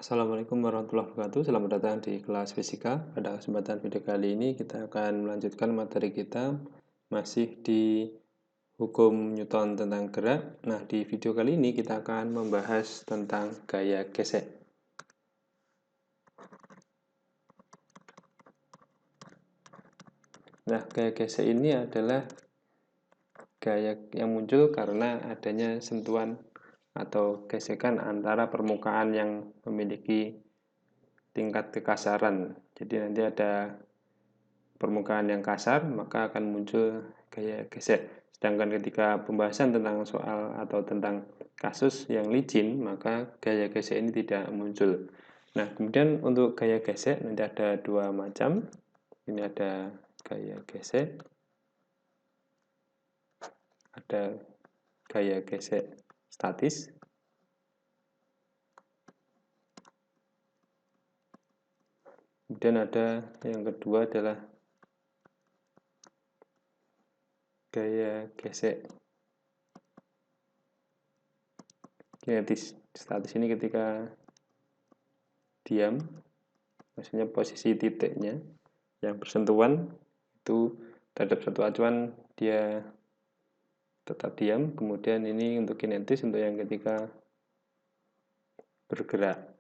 Assalamualaikum warahmatullahi wabarakatuh. Selamat datang di kelas fisika. Pada kesempatan video kali ini kita akan melanjutkan materi kita masih di hukum Newton tentang gerak. Nah, di video kali ini kita akan membahas tentang gaya gesek. Nah, gaya gesek ini adalah gaya yang muncul karena adanya sentuhan atau gesekan antara permukaan yang memiliki tingkat kekasaran. Jadi nanti ada permukaan yang kasar, maka akan muncul gaya gesek. Sedangkan ketika pembahasan tentang soal atau tentang kasus yang licin, maka gaya gesek ini tidak muncul. Nah, kemudian untuk gaya gesek nanti ada dua macam. Ini ada gaya gesek, ada gaya gesek statis. Kemudian ada yang kedua adalah gaya gesek kinetis. Statis ini ketika diam, maksudnya posisi titiknya yang bersentuhan itu terhadap satu acuan dia tetap diam. Kemudian ini untuk kinetis, untuk yang ketika bergerak.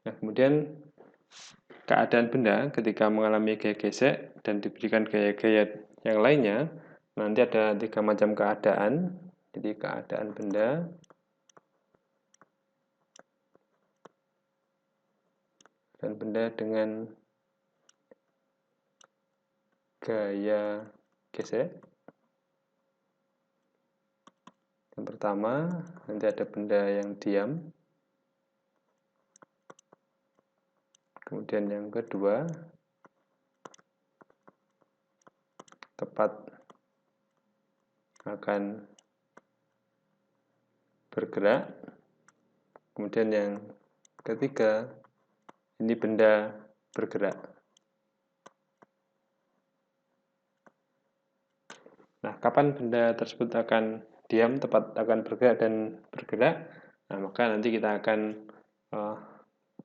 Nah, kemudian keadaan benda ketika mengalami gaya gesek dan diberikan gaya-gaya yang lainnya, nanti ada 3 macam keadaan. Jadi keadaan benda, dan benda dengan gaya gesek. Yang pertama, nanti ada benda yang diam. Kemudian yang kedua, tepat akan bergerak. Kemudian yang ketiga, ini benda bergerak. Nah, kapan benda tersebut akan diam, tepat akan bergerak, dan bergerak? Nah, maka nanti kita akan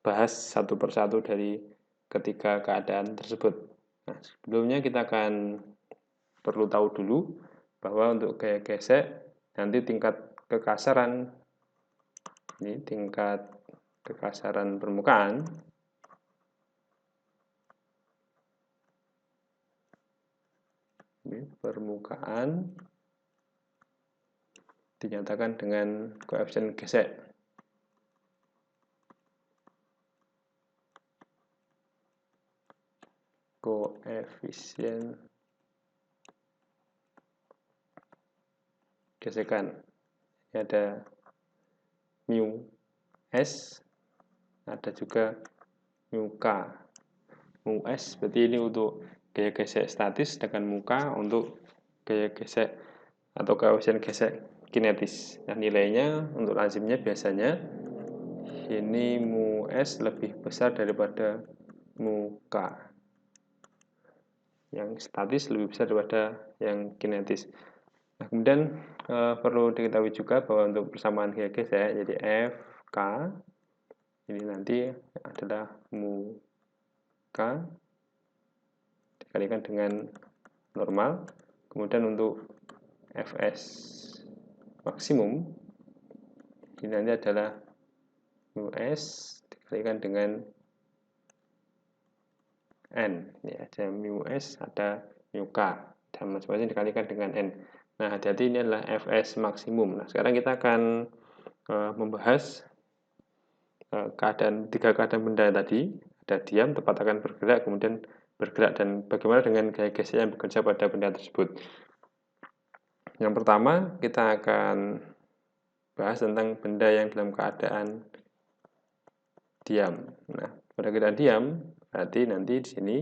bahas satu persatu dari ketiga keadaan tersebut. Nah, sebelumnya kita akan perlu tahu dulu bahwa untuk gaya gesek nanti tingkat kekasaran, ini tingkat kekasaran permukaan dinyatakan dengan koefisien gesek. Koefisien gesekan. Ini ada mu s, ada juga mu k. Mu s berarti ini untuk gaya gesek statis, sedangkan mu k untuk gaya gesek atau koefisien gesek kinetis. Nah, nilainya untuk lazimnya biasanya ini mu s lebih besar daripada mu k. Yang statis lebih besar daripada yang kinetis. Nah, kemudian perlu diketahui juga bahwa untuk persamaan gaya gesek, jadi F, K, ini nanti adalah mu K dikalikan dengan normal. Kemudian untuk Fs maksimum, ini nanti adalah mu S dikalikan dengan N. Ini ada mu S, ada mu K, dan masing-masing dikalikan dengan N. Nah, hati-hati, ini adalah Fs maksimum. Nah, sekarang kita akan membahas tiga keadaan benda tadi. Ada diam, tepat akan bergerak, kemudian bergerak, dan bagaimana dengan gaya gesek yang bekerja pada benda tersebut. Yang pertama, kita akan bahas tentang benda yang dalam keadaan diam. Nah, pada keadaan diam, berarti nanti di sini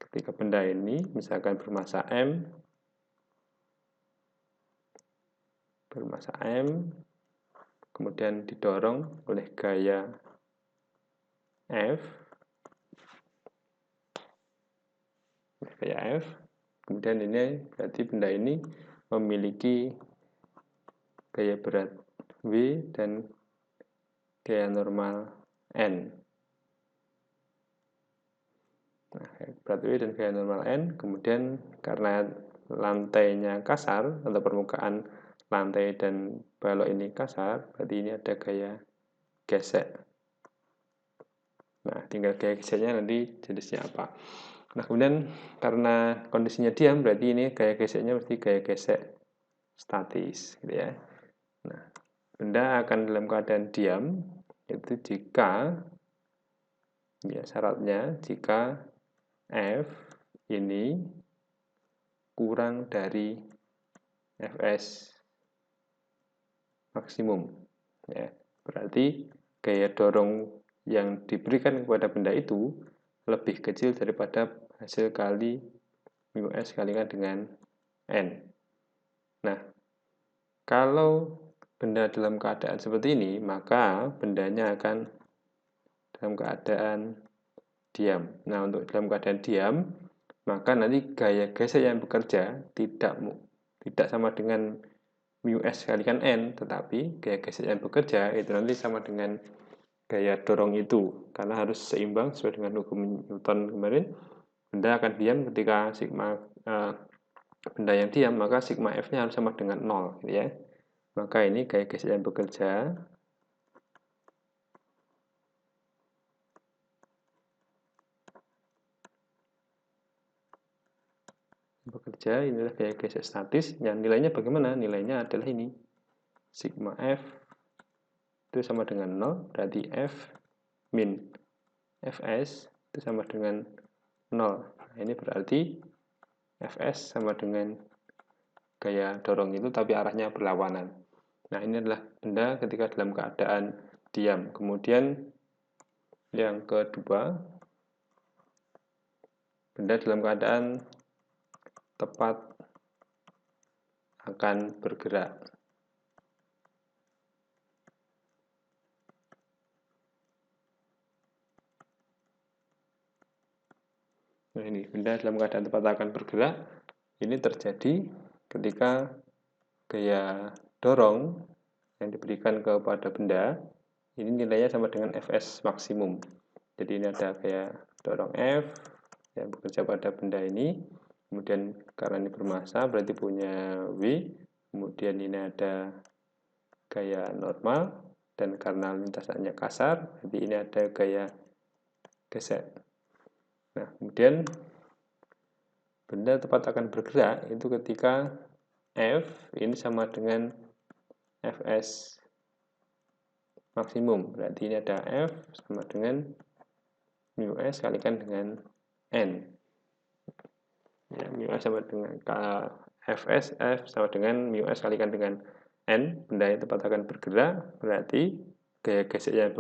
ketika benda ini misalkan bermassa M, kemudian didorong oleh gaya F, kemudian ini berarti benda ini memiliki gaya berat W dan gaya normal N. Nah, berat W dan gaya normal N, kemudian karena lantainya kasar atau permukaan lantai dan balok ini kasar, berarti ini ada gaya gesek. Nah, tinggal gaya geseknya nanti jenisnya apa. Nah, kemudian karena kondisinya diam, berarti ini gaya geseknya mesti gaya gesek statis, gitu ya. Nah, benda akan dalam keadaan diam, itu jika, ya syaratnya, jika F ini kurang dari Fs maksimum. Ya, berarti gaya dorong yang diberikan kepada benda itu lebih kecil daripada hasil kali μs kalikan dengan N. Nah, kalau benda dalam keadaan seperti ini, maka bendanya akan dalam keadaan diam. Nah, untuk dalam keadaan diam, maka nanti gaya gesek yang bekerja tidak sama dengan μs kalikan N, tetapi gaya gesek yang bekerja itu nanti sama dengan gaya dorong itu, karena harus seimbang sesuai dengan hukum Newton kemarin. Benda akan diam ketika benda yang diam, maka sigma F-nya harus sama dengan 0, gitu ya. Maka ini gaya gesek yang bekerja. Inilah gaya gesek statis. Yang nilainya bagaimana? Nilainya adalah ini. Sigma F itu sama dengan 0, berarti F min Fs itu sama dengan 0. Nah, ini berarti Fs sama dengan gaya dorong itu, tapi arahnya berlawanan. Nah, ini adalah benda ketika dalam keadaan diam. Kemudian yang kedua, benda dalam keadaan tepat akan bergerak. Nah, ini benda dalam keadaan tepat akan bergerak. Ini terjadi ketika gaya dorong yang diberikan kepada benda ini nilainya sama dengan Fs maksimum. Jadi ini ada gaya dorong F yang bekerja pada benda ini. Kemudian karena ini bermassa berarti punya W. Kemudian ini ada gaya normal, dan karena lintasannya kasar berarti ini ada gaya gesek. Nah, kemudian benda tepat akan bergerak itu ketika F ini sama dengan Fs maksimum. Berarti ini ada F sama dengan μs kalikan dengan N. Ya, μs sama dengan Fs, F sama dengan μs kalikan dengan N. Benda yang tepat akan bergerak, berarti gaya gesek yang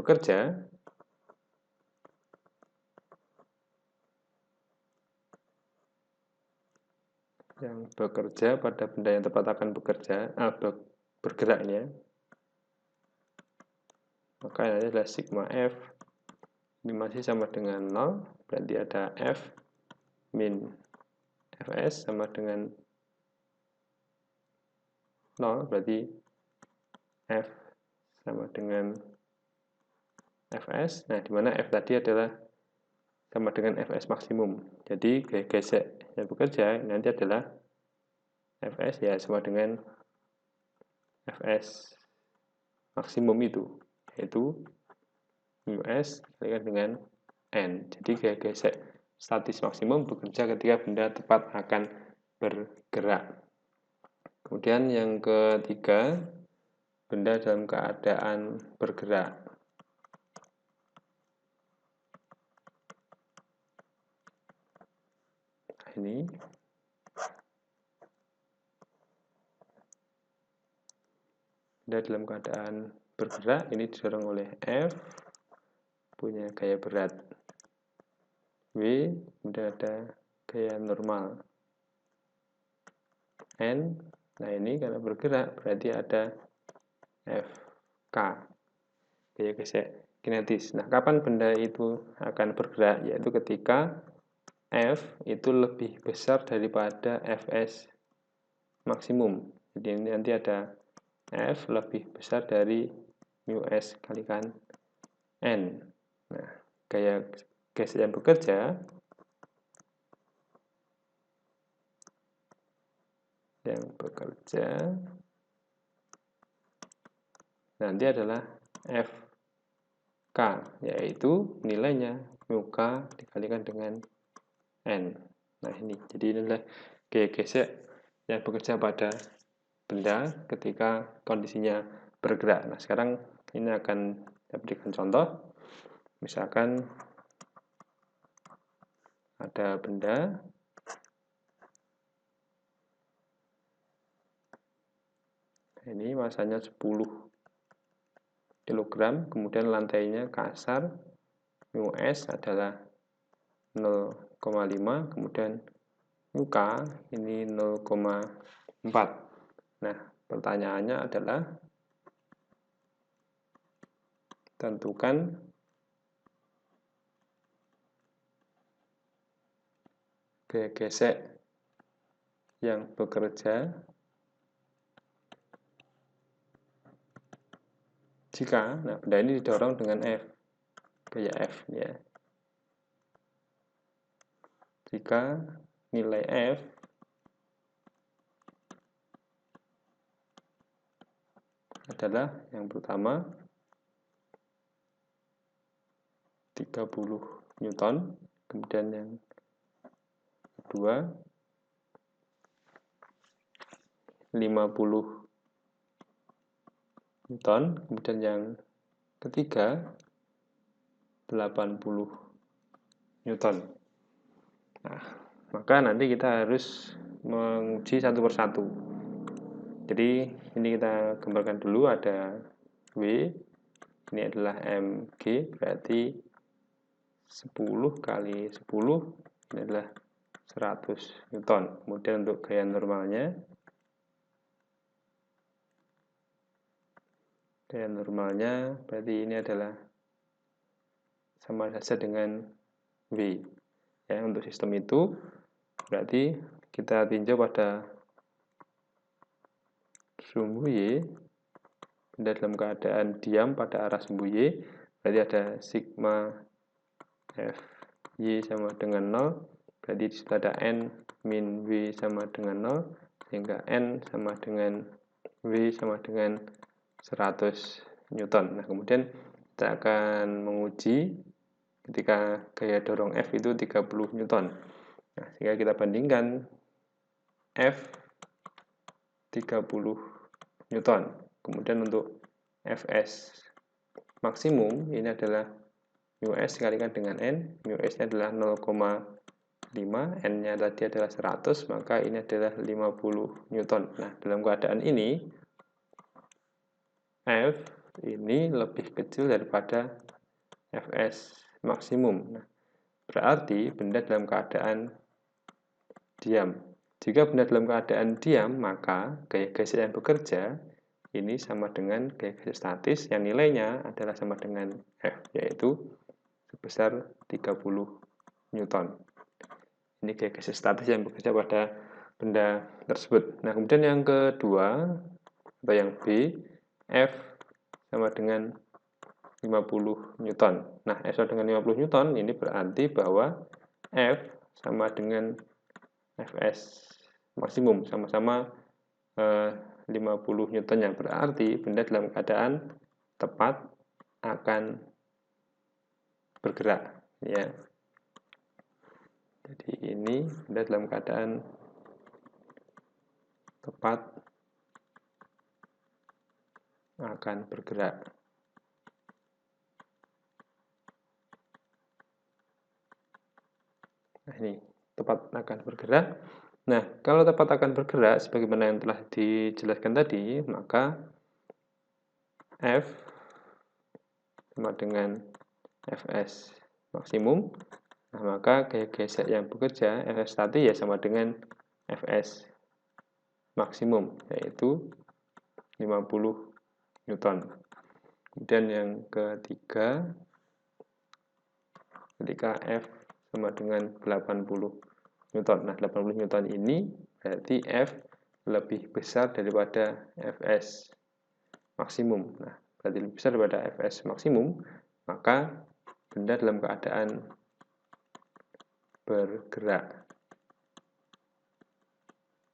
bekerja pada benda yang tepat akan bergeraknya, maka ini adalah sigma F ini masih sama dengan 0, berarti ada F min Fs sama dengan 0, berarti F sama dengan Fs. Nah, di mana F tadi adalah sama dengan Fs maksimum. Jadi gaya gesek yang bekerja nanti adalah Fs ya sama dengan Fs maksimum itu, yaitu μs kalikan dengan N. Jadi gaya gesek statis maksimum bekerja ketika benda tepat akan bergerak. Kemudian yang ketiga, benda dalam keadaan bergerak. Ini benda dalam keadaan bergerak ini didorong oleh F, punya gaya berat W, kemudian ada gaya normal N. Nah, ini karena bergerak berarti ada Fk, gaya gesek kinetis. Nah, kapan benda itu akan bergerak? Yaitu ketika F itu lebih besar daripada Fs maksimum. Jadi ini nanti ada F lebih besar dari mu S kalikan N. Nah, gaya gesek yang bekerja nanti adalah FK, yaitu nilainya mu K dikalikan dengan N. Nah, ini. Jadi ini adalah gaya gesek yang bekerja pada benda ketika kondisinya bergerak. Nah, sekarang ini akan saya berikan contoh. Misalkan ada benda ini masanya 10 kg, kemudian lantainya kasar, mu S adalah 0,5, kemudian mu K ini 0,4. Nah, pertanyaannya adalah tentukan gaya gesek yang bekerja jika, nah, benda ini didorong dengan F, gaya F ya. Jika nilai F adalah yang pertama 30 Newton, kemudian yang kedua 50 Newton, kemudian yang ketiga 80 Newton. Nah, maka nanti kita harus menguji satu persatu. Jadi ini kita gambarkan dulu, ada W, ini adalah mg, berarti 10 kali 10 ini adalah 100 Newton. Kemudian untuk gaya normalnya berarti ini adalah sama saja dengan W. Ya, untuk sistem itu berarti kita tinjau pada sumbu Y, benda dalam keadaan diam pada arah sumbu Y, berarti ada sigma Fy sama dengan 0, berarti disitu ada N min W sama dengan 0, sehingga N sama dengan W sama dengan 100 Newton. Nah, kemudian kita akan menguji ketika gaya dorong F itu 30 Newton. Nah, sehingga kita bandingkan F 30 Newton. Kemudian untuk Fs maksimum ini adalah mu S dikalikan dengan N. Mu S-nya adalah 0,5, N-nya tadi adalah 100, maka ini adalah 50 Newton. Nah, dalam keadaan ini F ini lebih kecil daripada Fs maksimum. Nah, berarti benda dalam keadaan diam. Jika benda dalam keadaan diam, maka gaya gesek yang bekerja ini sama dengan gaya gesek statis yang nilainya adalah sama dengan F, yaitu sebesar 30 Newton. Ini gaya gesek statis yang bekerja pada benda tersebut. Nah, kemudian yang kedua, atau yang B, F sama dengan 50 Newton. Nah, F sama dengan 50 Newton ini berarti bahwa F sama dengan Fs maksimum, sama-sama 50 Newton, yang berarti benda dalam keadaan tepat akan bergerak ya. Jadi ini benda dalam keadaan tepat akan bergerak. Nah, ini tepat akan bergerak. Nah, kalau tepat akan bergerak sebagaimana yang telah dijelaskan tadi, maka F sama dengan Fs maksimum. Nah, maka gaya gesek yang bekerja Fs tadi ya sama dengan Fs maksimum, yaitu 50 Newton. Kemudian yang ketiga, ketika F sama dengan 80 Newton. Nah, 80 Newton ini berarti F lebih besar daripada Fs maksimum. Nah, berarti lebih besar daripada Fs maksimum, maka benda dalam keadaan bergerak.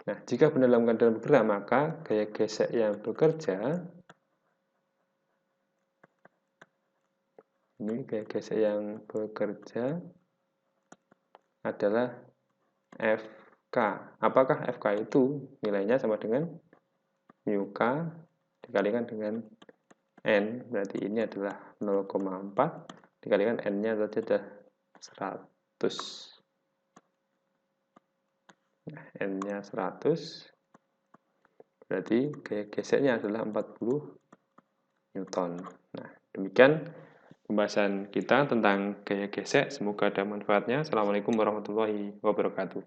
Nah, jika benda dalam keadaan bergerak, maka gaya gesek yang bekerja, ini gaya gesek yang bekerja adalah Fk. Apakah Fk itu nilainya sama dengan mu k dikalikan dengan N, berarti ini adalah 0,4 dikalikan N-nya tadi adalah 100. Nah, N-nya 100, berarti gaya geseknya adalah 40 Newton. Nah, demikian pembahasan kita tentang gaya gesek. Semoga ada manfaatnya. Assalamualaikum warahmatullahi wabarakatuh.